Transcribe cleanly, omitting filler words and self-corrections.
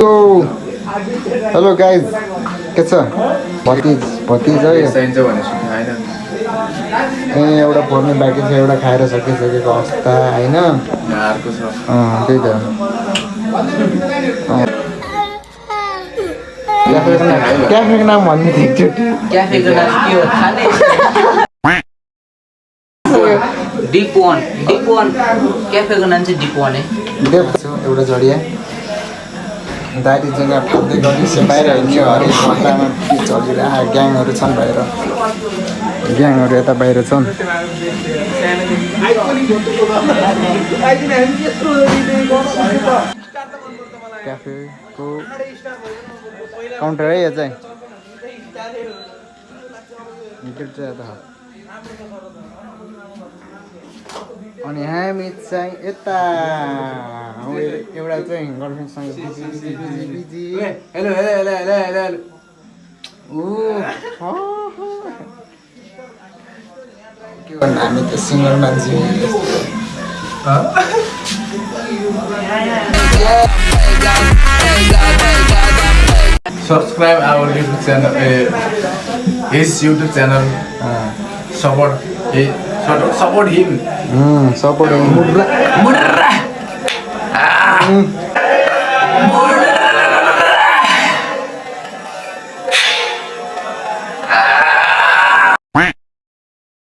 Hello guys के छ भतिज है ए एउटा फोर्ने बाँकी छ एउटा खाएर सकिसकेको अवस्था होइन त्यही त क्याफेको नाम भन्ने थियो एकचोटि क्याफेको नाम के हो खाने डिप वान क्याफेको नाम चाहिँ डिप वान है एउटा झडिया दारी जग्गा फाल्दै गरी बाहिर हिँड्यो हरेक घन्टामा के चलिरहेको ग्याङहरू छन् बाहिर ग्याङहरू यता बाहिर छन् क्याफेको काउन्टर है यो चाहिँ अनि हामी चाहिँ यता एउटा चाहिँ गर्लफ्रेन्डसँग बिजी हेलो के गर्नु हामी त सिङ्गल मान्छे Subscribe our YouTube channel, his YouTube channel. Support him. Support Murrah.